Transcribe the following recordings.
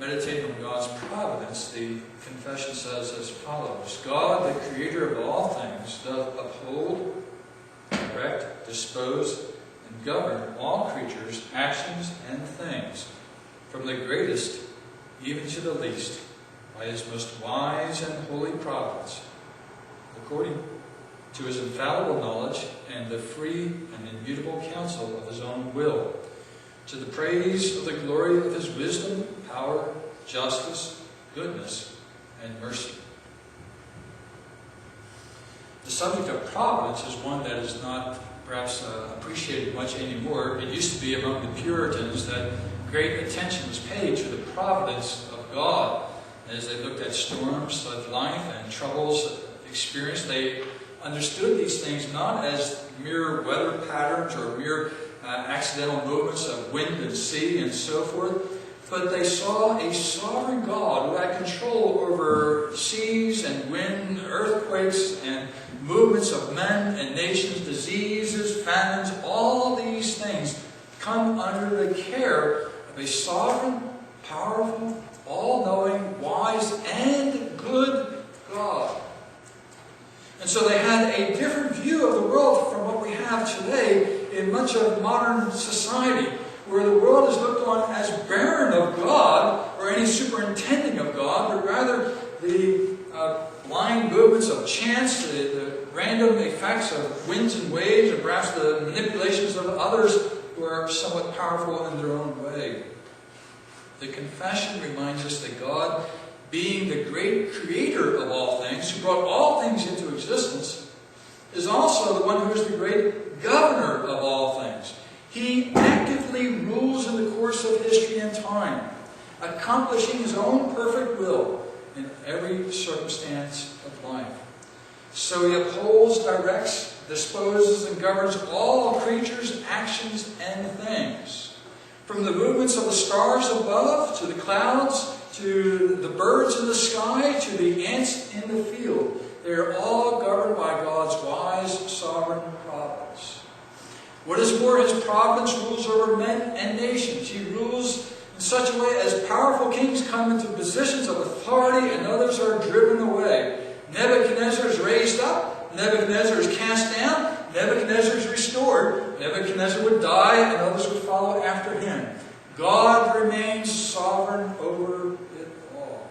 meditating on God's providence, the confession says as follows: God, the creator of all things, doth uphold, direct, dispose, and govern all creatures, actions, and things, from the greatest even to the least, by his most wise and holy providence, according to his infallible knowledge and the free and immutable counsel of his own will, to the praise of the glory of his wisdom, power, justice, goodness, and mercy. The subject of providence is one that is not perhaps appreciated much anymore. It used to be among the Puritans that great attention was paid to the providence of God. As they looked at storms of life and troubles experienced, they understood these things not as mere weather patterns or mere accidental movements of wind and sea and so forth, but they saw a sovereign God who had control over seas and wind, earthquakes and movements of men and nations, diseases, famines. All these things come under the care of a sovereign, powerful, all-knowing, wise, and good God. And so they had a different view of the world from what we have today in much of modern society, where the world is looked on as barren of God or any superintending of God, but rather the blind movements of chance, the random effects of winds and waves, and perhaps the manipulations of others who are somewhat powerful in their own way. The confession reminds us that God, being the great creator of all things, who brought all things into existence, is also the one who is the great governor of all things. He actively rules in the course of history and time, accomplishing his own perfect will in every circumstance of life. So he upholds, directs, disposes, and governs all creatures, actions, and things. From the movements of the stars above, to the clouds, to the birds in the sky, to the ants in the field, they are all governed by God's wise, sovereign providence. What is more, his providence rules over men and nations. He rules in such a way as powerful kings come into positions of authority and others are driven away. Nebuchadnezzar is raised up, Nebuchadnezzar is cast down, Nebuchadnezzar is restored. Nebuchadnezzar would die and others would follow after him. God remains sovereign over it all.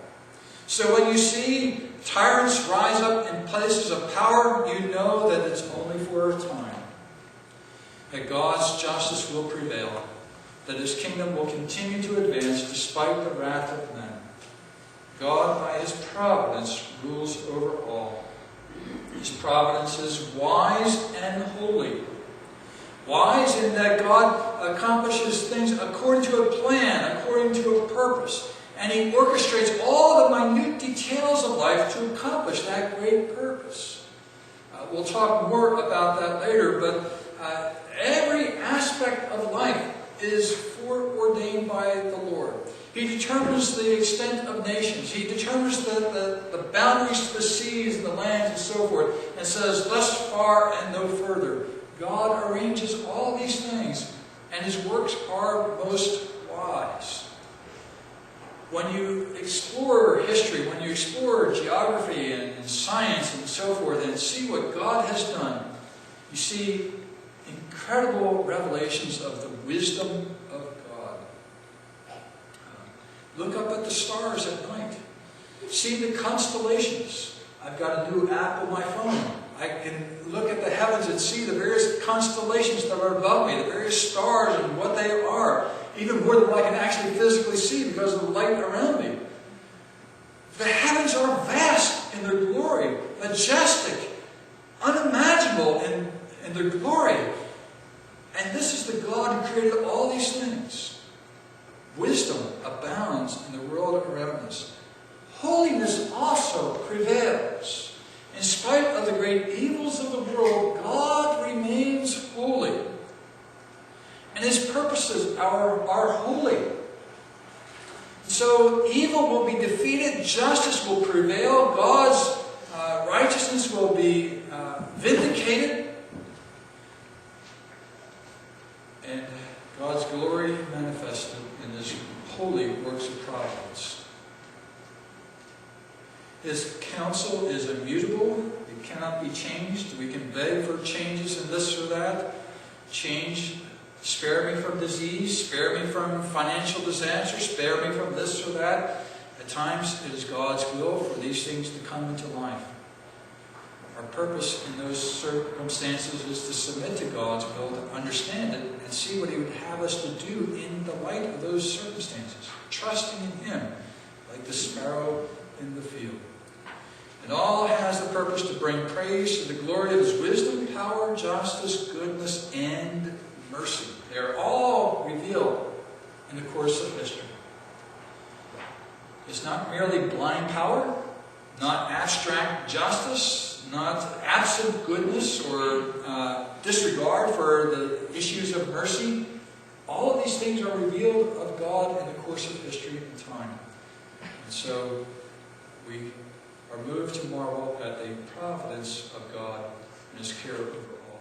So when you see tyrants rise up in places of power, you know that it's only for a time. That God's justice will prevail. That his kingdom will continue to advance despite the wrath of men. God, by his providence, rules over all. His providence is wise and holy. Wise in that God accomplishes things according to a plan, according to a purpose. And he orchestrates all the minute details of life to accomplish that great purpose. We'll talk more about that later, but every aspect of life is foreordained by the Lord. He determines the extent of nations. He determines the boundaries to the seas and the lands and so forth, and says, thus far and no further. God arranges all these things, and his works are most wise. When you explore history, when you explore geography and science and so forth, and see what God has done, you see incredible revelations of the wisdom of God. Look up at the stars at night. See the constellations. I've got a new app on my phone. I can look at the heavens and see the various constellations that are above me, the various stars and what they are, even more than what I can actually physically see because of the light around me. The heavens are vast in their glory, majestic, unimaginable in their glory. And this is the God who created all these things. Wisdom abounds in the world around us. Holiness also prevails. In spite of the great evils of the world, God remains holy. And his purposes are holy. So evil will be defeated, justice will prevail, God's righteousness will be vindicated, and God's glory manifested in his holy holy works of providence. His counsel is immutable. It cannot be changed. We can beg for changes in this or that. Change, spare me from disease, spare me from financial disaster, spare me from this or that. At times it is God's will for these things to come into life. Our purpose in those circumstances is to submit to God's will, to understand it, and see what He would have us to do in the light of those circumstances, trusting in Him, like the sparrow in the field. And all has the purpose to bring praise to the glory of His wisdom, power, justice, goodness, and mercy. They are all revealed in the course of history. It's not merely blind power, not abstract justice, not absent goodness or disregard for the issues of mercy. All of these things are revealed of God in the course of history and time. And so we are moved to marvel at the providence of God and His care over all.